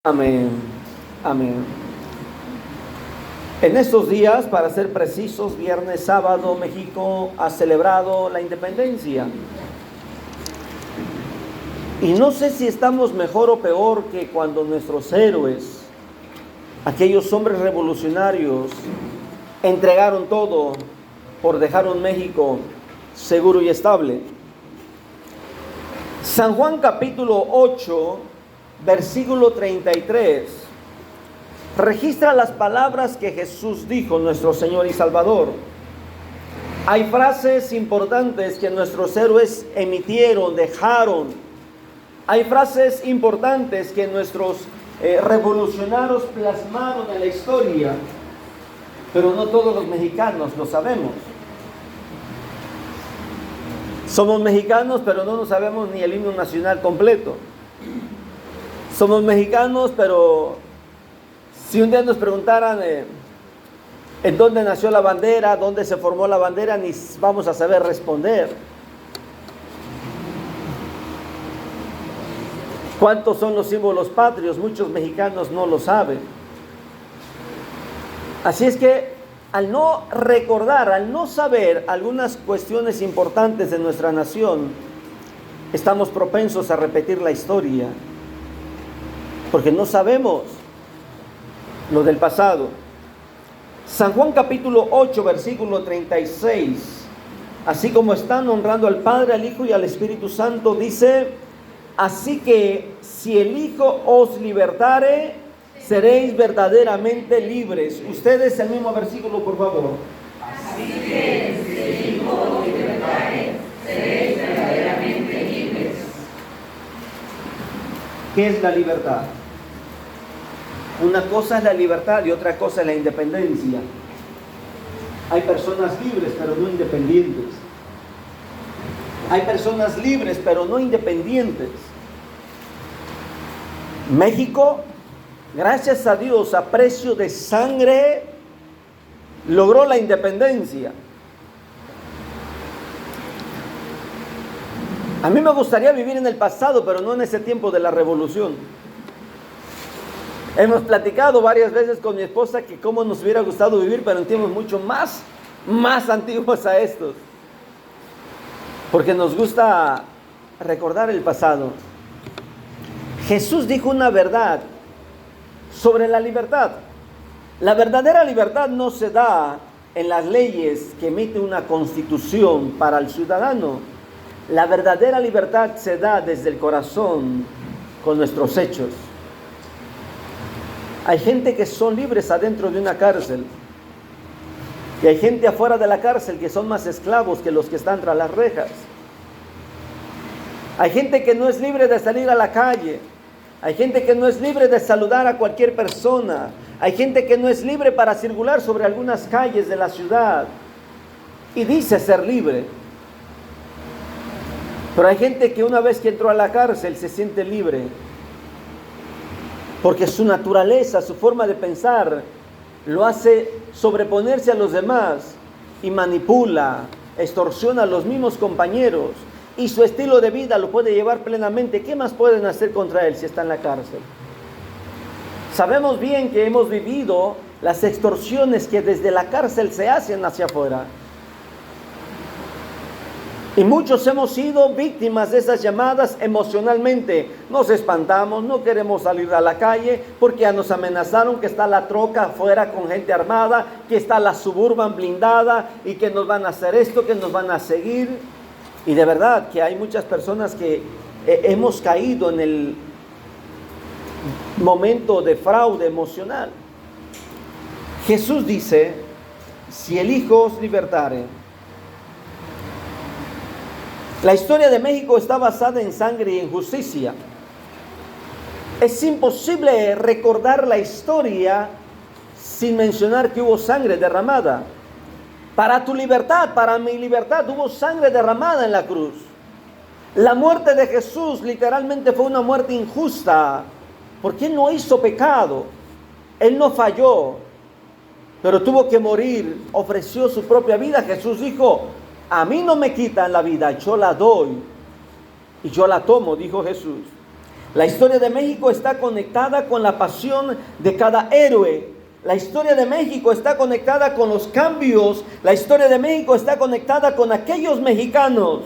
Amén, amén. En estos días, para ser precisos, viernes, sábado, México ha celebrado la independencia. Y no sé si estamos mejor o peor que cuando nuestros héroes, aquellos hombres revolucionarios, entregaron todo por dejar un México seguro y estable. San Juan capítulo 8, versículo 33, registra las palabras que Jesús dijo, nuestro Señor y Salvador. Hay frases importantes que nuestros héroes emitieron, dejaron. Hay frases importantes que nuestros revolucionarios plasmaron en la historia, pero no todos los mexicanos lo sabemos. Somos mexicanos, pero no nos sabemos ni el himno nacional completo. Somos mexicanos, pero si un día nos preguntaran en dónde nació la bandera, dónde se formó la bandera, ni vamos a saber responder. ¿Cuántos son los símbolos patrios? Muchos mexicanos no lo saben. Así es que al no recordar, al no saber algunas cuestiones importantes de nuestra nación, estamos propensos a repetir la historia, porque no sabemos lo del pasado. San Juan capítulo 8, versículo 36, así como están honrando al Padre, al Hijo y al Espíritu Santo, dice: así que si el Hijo os libertare, seréis verdaderamente libres. Ustedes el mismo versículo, por favor. Así que si el Hijo os libertare, seréis verdaderamente libres. ¿Qué es la libertad? Una cosa es la libertad y otra cosa es la independencia. Hay personas libres pero no independientes. Hay personas libres pero no independientes. México, gracias a Dios, a precio de sangre, logró la independencia. A mí me gustaría vivir en el pasado, pero no en ese tiempo de la revolución. Hemos platicado varias veces con mi esposa que cómo nos hubiera gustado vivir, pero en tiempos mucho más antiguos a estos. Porque nos gusta recordar el pasado. Jesús dijo una verdad sobre la libertad. La verdadera libertad no se da en las leyes que emite una constitución para el ciudadano. La verdadera libertad se da desde el corazón, con nuestros hechos. Hay gente que son libres adentro de una cárcel. Y hay gente afuera de la cárcel que son más esclavos que los que están tras las rejas. Hay gente que no es libre de salir a la calle. Hay gente que no es libre de saludar a cualquier persona. Hay gente que no es libre para circular sobre algunas calles de la ciudad. Y dice ser libre. Pero hay gente que una vez que entró a la cárcel se siente libre. Porque su naturaleza, su forma de pensar, lo hace sobreponerse a los demás y manipula, extorsiona a los mismos compañeros y su estilo de vida lo puede llevar plenamente. ¿Qué más pueden hacer contra él si está en la cárcel? Sabemos bien que hemos vivido las extorsiones que desde la cárcel se hacen hacia afuera. Y muchos hemos sido víctimas de esas llamadas emocionalmente. Nos espantamos, no queremos salir a la calle porque ya nos amenazaron que está la troca afuera con gente armada, que está la Suburban blindada y que nos van a hacer esto, que nos van a seguir. Y de verdad que hay muchas personas que hemos caído en el momento de fraude emocional. Jesús dice: si el Hijo os libertare. La historia de México está basada en sangre y en justicia. Es imposible recordar la historia sin mencionar que hubo sangre derramada. Para tu libertad, para mi libertad, hubo sangre derramada en la cruz. La muerte de Jesús literalmente fue una muerte injusta, porque Él no hizo pecado, Él no falló, pero tuvo que morir, ofreció su propia vida. Jesús dijo: a mí no me quitan la vida, yo la doy y yo la tomo, dijo Jesús. La historia de México está conectada con la pasión de cada héroe. La historia de México está conectada con los cambios. La historia de México está conectada con aquellos mexicanos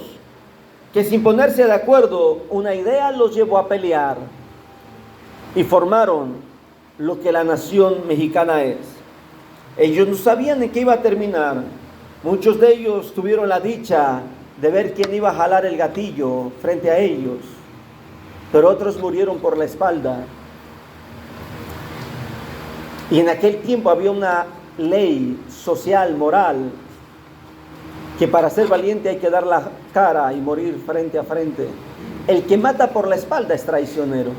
que, sin ponerse de acuerdo, una idea los llevó a pelear y formaron lo que la nación mexicana es. Ellos no sabían en qué iba a terminar. Muchos de ellos tuvieron la dicha de ver quién iba a jalar el gatillo frente a ellos, pero otros murieron por la espalda. Y en aquel tiempo había una ley social, moral, que para ser valiente hay que dar la cara y morir frente a frente. El que mata por la espalda es traicionero.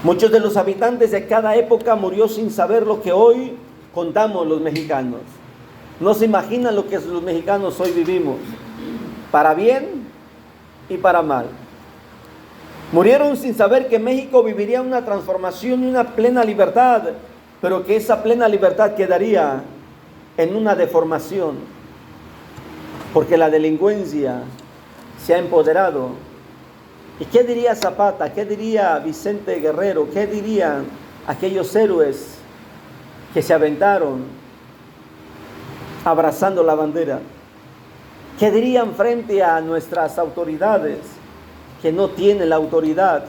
Muchos de los habitantes de cada época murió sin saber lo que hoy contamos los mexicanos. No se imaginan lo que los mexicanos hoy vivimos, para bien y para mal. Murieron sin saber que México viviría una transformación y una plena libertad, pero que esa plena libertad quedaría en una deformación, porque la delincuencia se ha empoderado. ¿Y qué diría Zapata? ¿Qué diría Vicente Guerrero? ¿Qué dirían aquellos héroes que se aventaron abrazando la bandera? ¿Qué dirían frente a nuestras autoridades que no tienen la autoridad,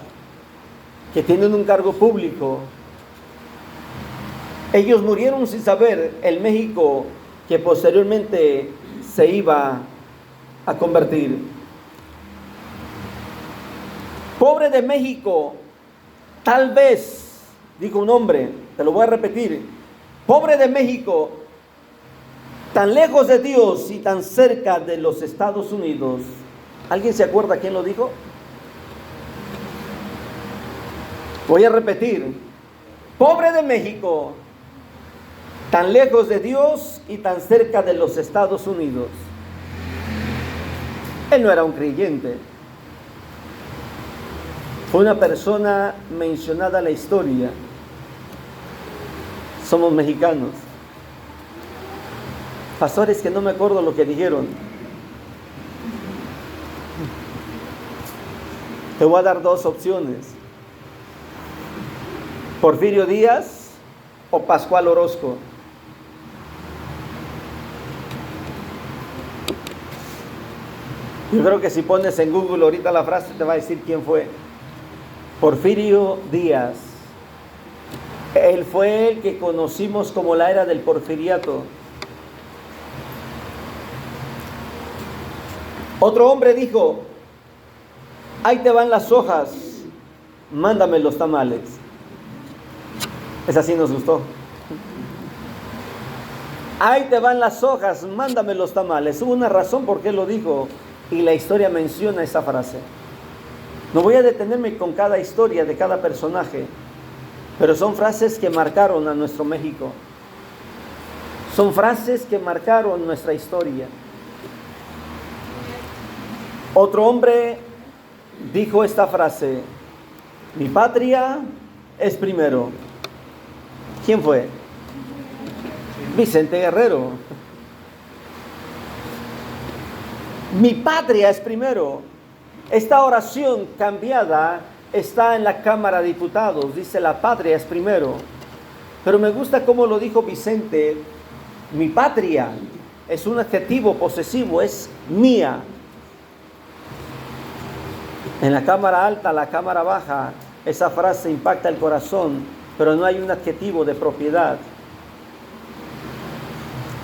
que tienen un cargo público? Ellos murieron sin saber el México que posteriormente se iba a convertir. Pobre de México, tal vez, dijo un hombre, te lo voy a repetir, pobre de México, tan lejos de Dios y tan cerca de los Estados Unidos. ¿Alguien se acuerda quién lo dijo? Voy a repetir, pobre de México, tan lejos de Dios y tan cerca de los Estados Unidos. Él no era un creyente. Fue una persona mencionada en la historia. Somos mexicanos. Pastores que no me acuerdo lo que dijeron. Te voy a dar dos opciones: Porfirio Díaz o Pascual Orozco. Yo creo que si pones en Google ahorita la frase te va a decir quién fue. Porfirio Díaz. Él fue el que conocimos como la era del porfiriato. Otro hombre dijo: ahí te van las hojas, mándame los tamales. Esa sí nos gustó. Ahí te van las hojas, mándame los tamales. Hubo una razón por qué lo dijo y la historia menciona esa frase. No voy a detenerme con cada historia de cada personaje, pero son frases que marcaron a nuestro México. Son frases que marcaron nuestra historia. Otro hombre dijo esta frase: mi patria es primero. ¿Quién fue? Vicente Guerrero. Mi patria es primero. Esta oración cambiada está en la Cámara de Diputados. Dice: la patria es primero. Pero me gusta cómo lo dijo Vicente. Mi patria es un adjetivo posesivo, es mía. En la Cámara Alta, la Cámara Baja, esa frase impacta el corazón, pero no hay un adjetivo de propiedad.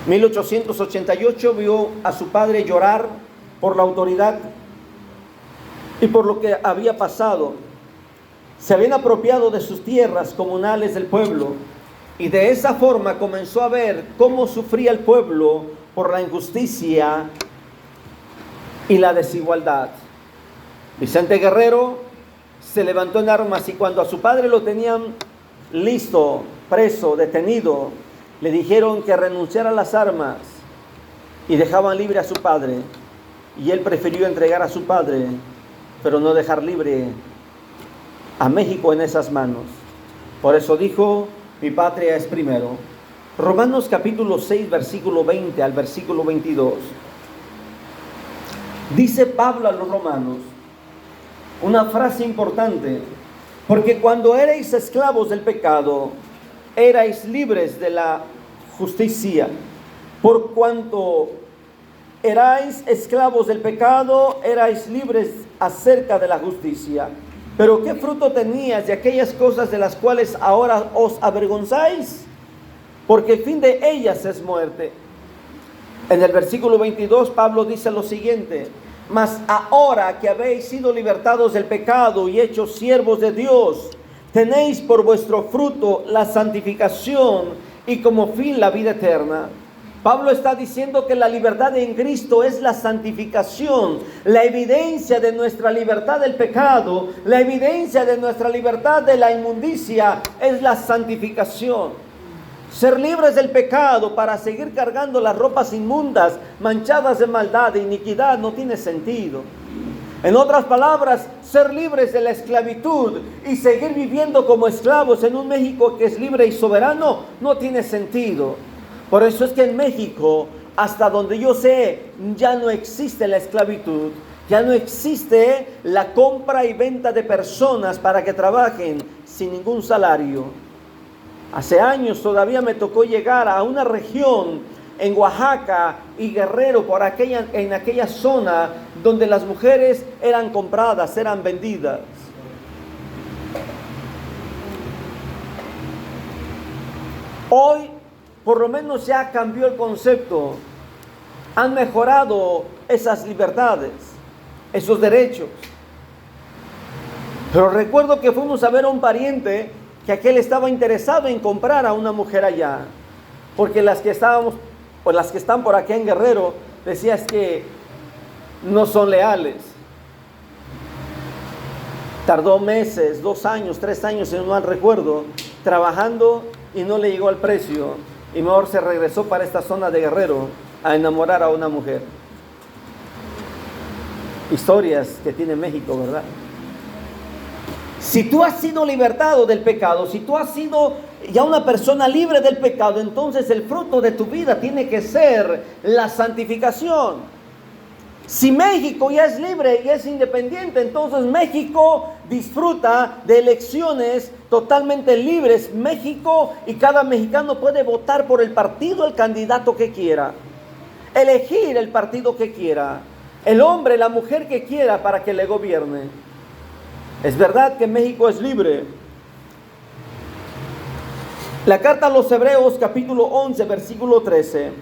1888 vio a su padre llorar por la autoridad y por lo que había pasado. Se habían apropiado de sus tierras comunales del pueblo, y de esa forma comenzó a ver cómo sufría el pueblo por la injusticia y la desigualdad. Vicente Guerrero se levantó en armas, y cuando a su padre lo tenían listo, preso, detenido, le dijeron que renunciara a las armas y dejaban libre a su padre. Y él prefirió entregar a su padre, pero no dejar libre a México en esas manos. Por eso dijo: mi patria es primero. Romanos capítulo 6, versículo 20 al versículo 22. Dice Pablo a los romanos: una frase importante, porque cuando erais esclavos del pecado, erais libres de la justicia. Por cuanto erais esclavos del pecado, erais libres acerca de la justicia. Pero ¿qué fruto tenías de aquellas cosas de las cuales ahora os avergonzáis? Porque el fin de ellas es muerte. En el versículo 22 Pablo dice lo siguiente: mas ahora que habéis sido libertados del pecado y hechos siervos de Dios, tenéis por vuestro fruto la santificación y como fin la vida eterna. Pablo está diciendo que la libertad en Cristo es la santificación, la evidencia de nuestra libertad del pecado, la evidencia de nuestra libertad de la inmundicia es la santificación. Ser libres del pecado para seguir cargando las ropas inmundas, manchadas de maldad e iniquidad, no tiene sentido. En otras palabras, ser libres de la esclavitud y seguir viviendo como esclavos en un México que es libre y soberano, no tiene sentido. Por eso es que en México, hasta donde yo sé, ya no existe la esclavitud, ya no existe la compra y venta de personas para que trabajen sin ningún salario. Hace años todavía me tocó llegar a una región en Oaxaca y Guerrero, en aquella zona donde las mujeres eran compradas, eran vendidas. Hoy, por lo menos ya cambió el concepto. Han mejorado esas libertades, esos derechos. Pero recuerdo que fuimos a ver a un pariente que aquel estaba interesado en comprar a una mujer allá, porque las que están por aquí en Guerrero, decías que no son leales. Tardó meses, 2 años, 3 años, si no mal recuerdo, trabajando y no le llegó al precio, y mejor se regresó para esta zona de Guerrero a enamorar a una mujer. Historias que tiene México, ¿verdad? Si tú has sido libertado del pecado, si tú has sido ya una persona libre del pecado, entonces el fruto de tu vida tiene que ser la santificación. Si México ya es libre y es independiente, entonces México disfruta de elecciones totalmente libres. México y cada mexicano puede votar por el partido, el candidato que quiera, elegir el partido que quiera, el hombre, la mujer que quiera para que le gobierne. Es verdad que México es libre. La carta a los Hebreos, capítulo 11, versículo 13,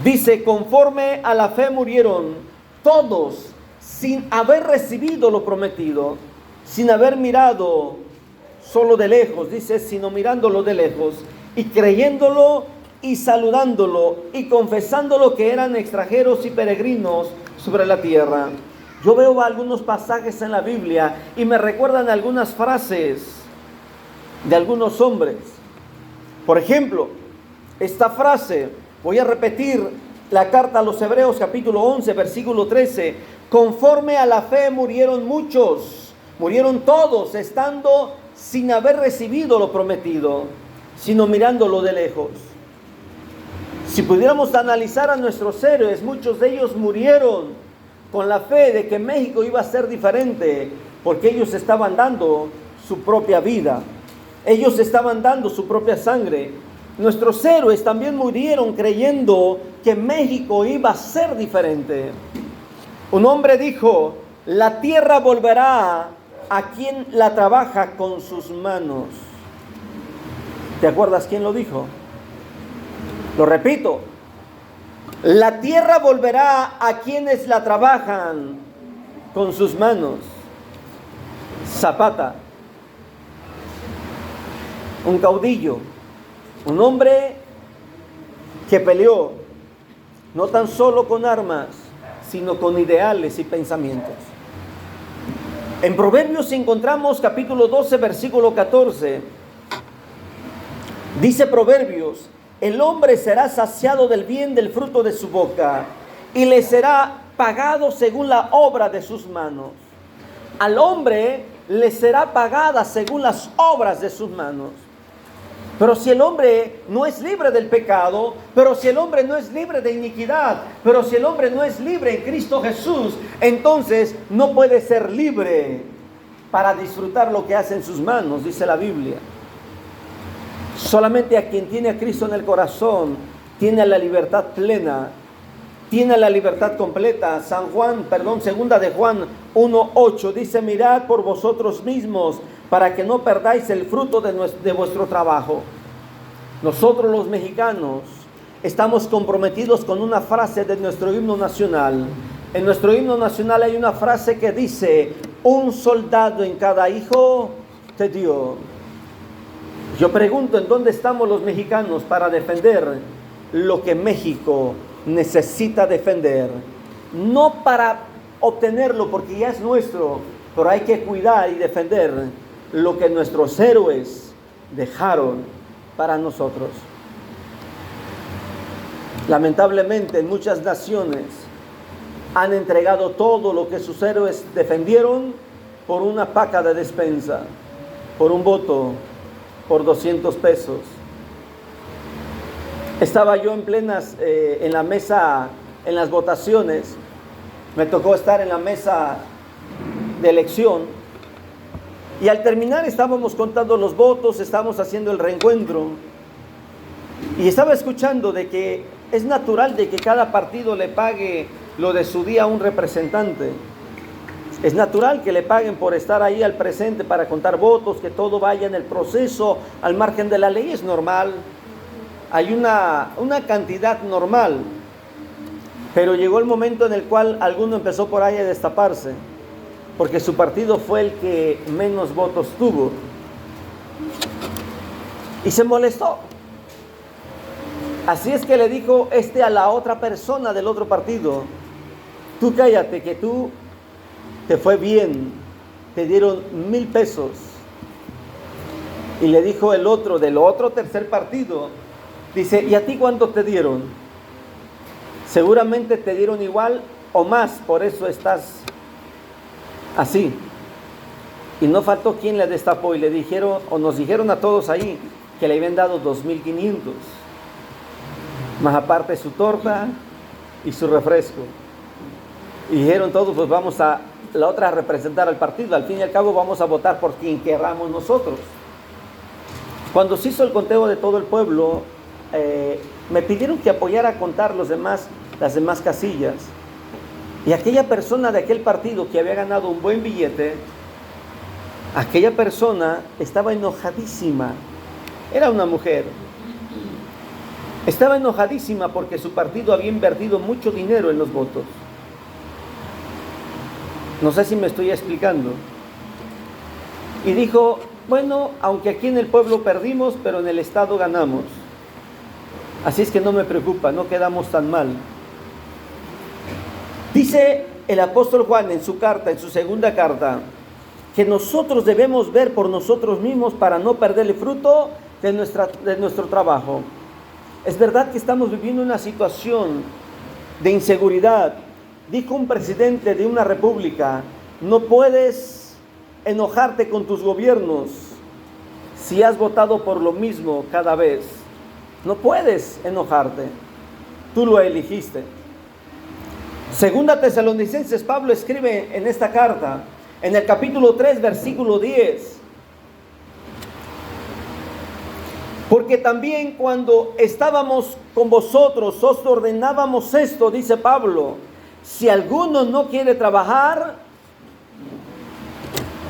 dice: conforme a la fe murieron todos sin haber recibido lo prometido, sin haber mirado solo de lejos, dice, sino mirándolo de lejos, y creyéndolo y saludándolo y confesándolo que eran extranjeros y peregrinos sobre la tierra. Yo veo algunos pasajes en la Biblia y me recuerdan algunas frases de algunos hombres. Por ejemplo, esta frase, voy a repetir la carta a los Hebreos capítulo 11, versículo 13. Conforme a la fe murieron muchos, murieron todos, estando sin haber recibido lo prometido, sino mirándolo de lejos. Si pudiéramos analizar a nuestros héroes, muchos de ellos murieron con la fe de que México iba a ser diferente, porque ellos estaban dando su propia vida, ellos estaban dando su propia sangre. Nuestros héroes también murieron creyendo que México iba a ser diferente. Un hombre dijo: la tierra volverá a quien la trabaja con sus manos. ¿Te acuerdas quién lo dijo? Lo repito: la tierra volverá a quienes la trabajan con sus manos. Zapata, un caudillo, un hombre que peleó no tan solo con armas, sino con ideales y pensamientos. En Proverbios encontramos capítulo 12, versículo 14. Dice Proverbios: el hombre será saciado del bien del fruto de su boca, y le será pagado según la obra de sus manos. Al hombre le será pagada según las obras de sus manos. Pero si el hombre no es libre del pecado, pero si el hombre no es libre de iniquidad, pero si el hombre no es libre en Cristo Jesús, entonces no puede ser libre para disfrutar lo que hace en sus manos, dice la Biblia. Solamente a quien tiene a Cristo en el corazón tiene la libertad plena, tiene la libertad completa. Segunda de Juan 1:8 dice: mirad por vosotros mismos para que no perdáis el fruto de vuestro trabajo. Nosotros los mexicanos estamos comprometidos con una frase de nuestro himno nacional. En nuestro himno nacional hay una frase que dice: un soldado en cada hijo te dio. Yo pregunto, ¿en dónde estamos los mexicanos para defender lo que México necesita defender? No para obtenerlo porque ya es nuestro, pero hay que cuidar y defender lo que nuestros héroes dejaron para nosotros. Lamentablemente en muchas naciones han entregado todo lo que sus héroes defendieron por una paca de despensa, por un voto, por 200 pesos. Estaba yo en la mesa, en las votaciones. Me tocó estar en la mesa de elección. Y al terminar estábamos contando los votos, estábamos haciendo el reencuentro. Y estaba escuchando de que es natural de que cada partido le pague lo de su día a un representante. Es natural que le paguen por estar ahí al presente para contar votos, que todo vaya en el proceso, al margen de la ley, es normal. Hay una cantidad normal. Pero llegó el momento en el cual alguno empezó por ahí a destaparse, porque su partido fue el que menos votos tuvo. Y se molestó. Así es que le dijo a la otra persona del otro partido: tú cállate, que tú te fue bien, te dieron 1,000 pesos. Y le dijo el otro del otro tercer partido, dice: ¿y a ti cuánto te dieron? Seguramente te dieron igual o más, por eso estás así. Y no faltó quien le destapó y le dijeron, o nos dijeron a todos ahí, que le habían dado 2,500, más aparte su torta y su refresco. Y dijeron todos: pues vamos a la otra a representar al partido, al fin y al cabo vamos a votar por quien querramos nosotros. Cuando se hizo el conteo de todo el pueblo, me pidieron que apoyara a contar las demás casillas. Y aquella persona de aquel partido que había ganado un buen billete, aquella persona estaba enojadísima. Era una mujer. Estaba enojadísima porque su partido había invertido mucho dinero en los votos. No sé si me estoy explicando. Y dijo: bueno, aunque aquí en el pueblo perdimos, pero en el estado ganamos. Así es que no me preocupa, no quedamos tan mal. Dice el apóstol Juan en su carta, en su segunda carta, que nosotros debemos ver por nosotros mismos para no perder el fruto de nuestro trabajo. Es verdad que estamos viviendo una situación de inseguridad. Dijo un presidente de una república: no puedes enojarte con tus gobiernos si has votado por lo mismo cada vez. No puedes enojarte. Tú lo elegiste. Segunda Tesalonicenses, Pablo escribe en esta carta, en el capítulo 3, versículo 10. Porque también cuando estábamos con vosotros os ordenábamos esto, dice Pablo: si alguno no quiere trabajar.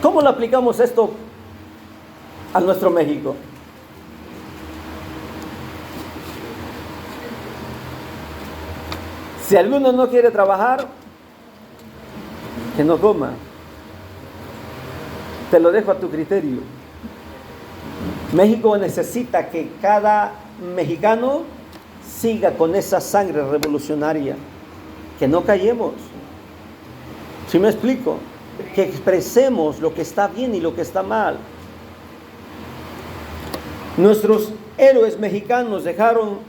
¿Cómo lo aplicamos esto a nuestro México? Si alguno no quiere trabajar, que no coma. Te lo dejo a tu criterio. México necesita que cada mexicano siga con esa sangre revolucionaria, que no callemos. ¿Sí me explico? Que expresemos lo que está bien y lo que está mal. Nuestros héroes mexicanos dejaron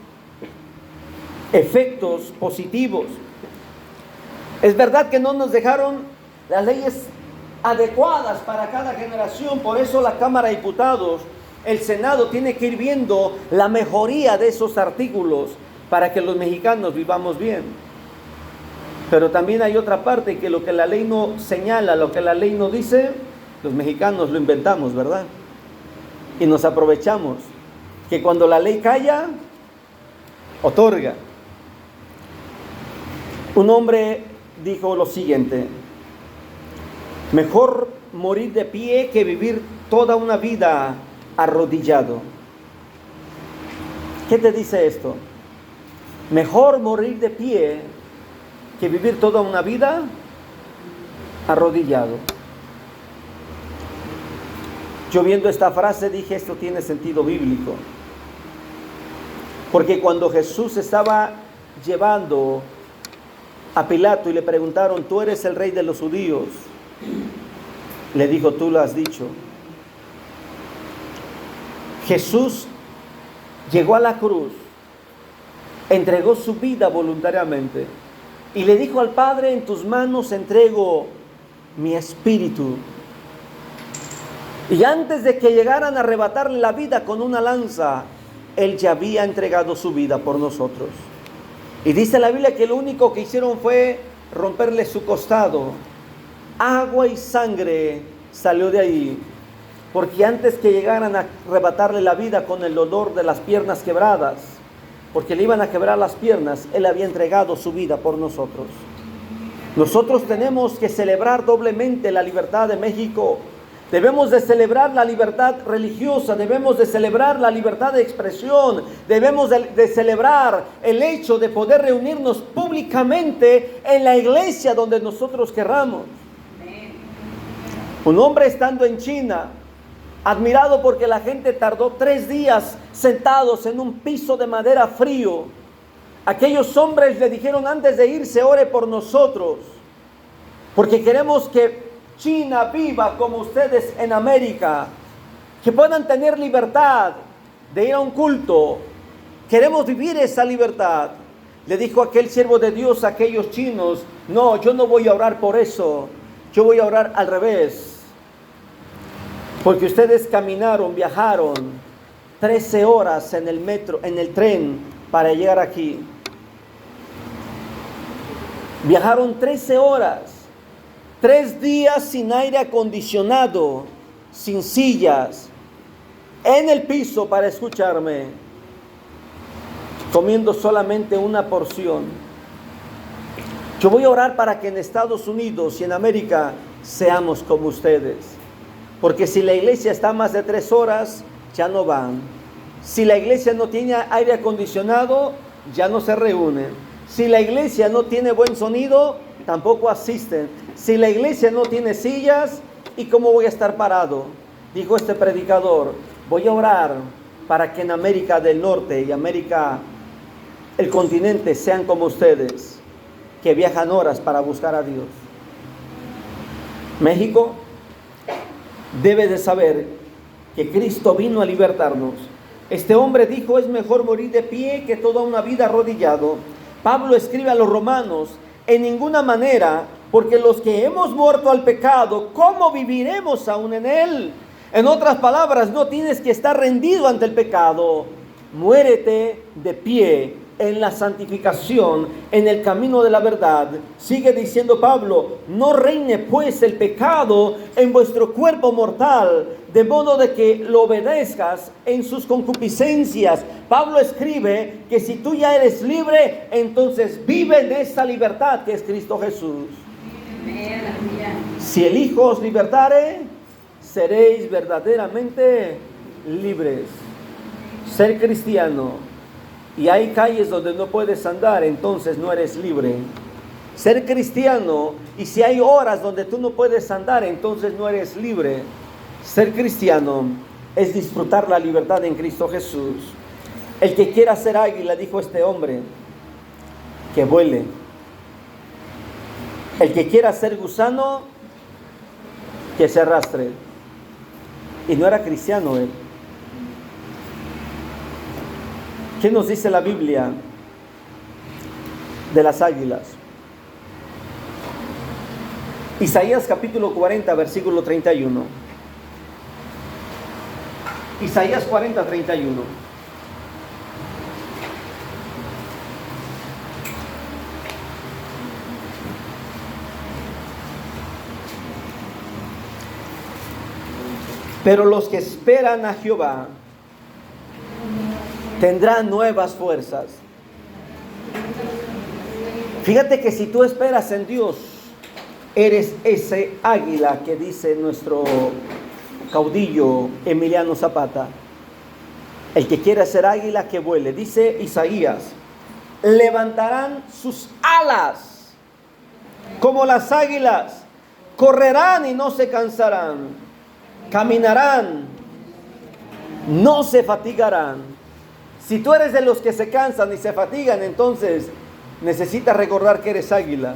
efectos positivos. Es verdad que no nos dejaron las leyes adecuadas para cada generación. Por eso la Cámara de Diputados El Senado tiene que ir viendo la mejoría de esos artículos para que los mexicanos vivamos bien. Pero también hay otra parte, que lo que la ley no señala, lo que la ley no dice, los mexicanos lo inventamos, ¿verdad? Y nos aprovechamos. Que cuando la ley calla, otorga. Un hombre dijo lo siguiente: mejor morir de pie que vivir toda una vida arrodillado. ¿Qué te dice esto? Mejor morir de pie que vivir toda una vida arrodillado. Yo viendo esta frase dije, esto tiene sentido bíblico. Porque cuando Jesús estaba llevando a Pilato y le preguntaron, ¿tú eres el rey de los judíos? Le dijo, tú lo has dicho. Jesús llegó a la cruz, entregó su vida voluntariamente y le dijo al Padre, en tus manos entrego mi espíritu. Y antes de que llegaran a arrebatarle la vida con una lanza, Él ya había entregado su vida por nosotros. Y dice la Biblia que lo único que hicieron fue romperle su costado. Agua y sangre salió de ahí. Porque antes que llegaran a arrebatarle la vida con el dolor de las piernas quebradas, porque le iban a quebrar las piernas, Él había entregado su vida por nosotros. Nosotros tenemos que celebrar doblemente la libertad de México. Debemos de celebrar la libertad religiosa, debemos de celebrar la libertad de expresión, debemos de celebrar el hecho de poder reunirnos públicamente en la iglesia donde nosotros querramos. Un hombre estando en China, admirado porque la gente tardó 3 días sentados en un piso de madera frío. Aquellos hombres le dijeron, antes de irse, ore por nosotros, porque queremos que China viva como ustedes en América, que puedan tener libertad de ir a un culto. Queremos vivir esa libertad. Le dijo aquel siervo de Dios a aquellos chinos, no, yo no voy a orar por eso, yo voy a orar al revés. Porque ustedes caminaron, viajaron 13 horas en el metro, en el tren para llegar aquí. Viajaron 13 horas, 3 días sin aire acondicionado, sin sillas, en el piso para escucharme, comiendo solamente una porción. Yo voy a orar para que en Estados Unidos y en América seamos como ustedes. Porque si la iglesia está más de 3 horas, ya no van. Si la iglesia no tiene aire acondicionado, ya no se reúnen. Si la iglesia no tiene buen sonido, tampoco asisten. Si la iglesia no tiene sillas, ¿y cómo voy a estar parado? Dijo este predicador, voy a orar para que en América del Norte y América, el continente, sean como ustedes, que viajan horas para buscar a Dios. México debe de saber que Cristo vino a libertarnos. Este hombre dijo, es mejor morir de pie que toda una vida arrodillado. Pablo escribe a los romanos, en ninguna manera, porque los que hemos muerto al pecado, ¿cómo viviremos aún en él? En otras palabras, no tienes que estar rendido ante el pecado. Muérete de pie en la santificación, en el camino de la verdad. Sigue diciendo Pablo, no reine pues el pecado en vuestro cuerpo mortal, de modo de que lo obedezcas en sus concupiscencias. Pablo escribe que si tú ya eres libre, entonces vive en esa libertad que es Cristo Jesús. Si el Hijo os libertare, seréis verdaderamente libres. Ser cristiano, y hay calles donde no puedes andar, entonces no eres libre. Ser cristiano, y si hay horas donde tú no puedes andar, entonces no eres libre. Ser cristiano es disfrutar la libertad en Cristo Jesús. El que quiera ser águila, dijo este hombre, que vuele. El que quiera ser gusano, que se arrastre. Y no era cristiano él. ¿Qué nos dice la Biblia de las águilas? Isaías capítulo 40, versículo 31. Isaías 40:31. Pero los que esperan a Jehová tendrán nuevas fuerzas. Fíjate que si tú esperas en Dios, eres ese águila que dice nuestro caudillo Emiliano Zapata. El que quiera ser águila, que vuele. Dice Isaías, levantarán sus alas como las águilas, correrán y no se cansarán, caminarán, no se fatigarán. Si tú eres de los que se cansan y se fatigan, entonces necesitas recordar que eres águila,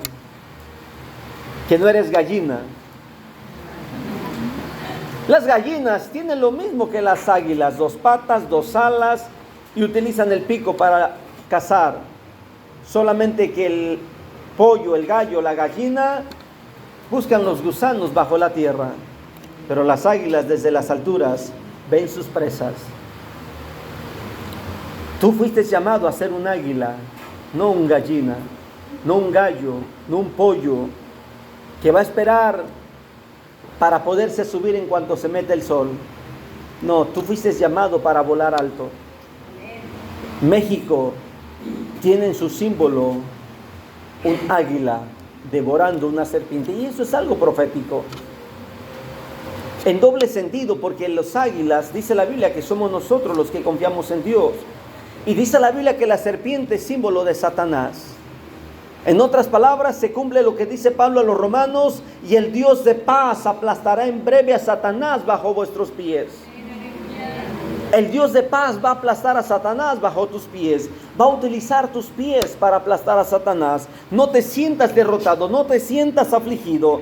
que no eres gallina. Las gallinas tienen lo mismo que las águilas, 2 patas, 2 alas y utilizan el pico para cazar. Solamente que el pollo, el gallo, la gallina buscan los gusanos bajo la tierra, pero las águilas desde las alturas ven sus presas. Tú fuiste llamado a ser un águila, no un gallina, no un gallo, no un pollo que va a esperar para poderse subir en cuanto se mete el sol. No, tú fuiste llamado para volar alto. México tiene en su símbolo un águila devorando una serpiente, y eso es algo profético. En doble sentido, porque los águilas, dice la Biblia que somos nosotros los que confiamos en Dios. Y dice la Biblia que la serpiente es símbolo de Satanás. En otras palabras, se cumple lo que dice Pablo a los romanos: y el Dios de paz aplastará en breve a Satanás bajo vuestros pies. El Dios de paz va a aplastar a Satanás bajo tus pies. Va a utilizar tus pies para aplastar a Satanás. No te sientas derrotado, no te sientas afligido.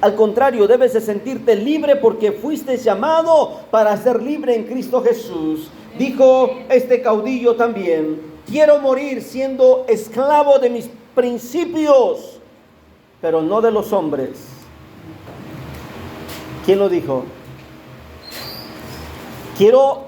Al contrario, debes de sentirte libre, porque fuiste llamado para ser libre en Cristo Jesús. Dijo este caudillo también: quiero morir siendo esclavo de mis principios, pero no de los hombres. ¿Quién lo dijo? Quiero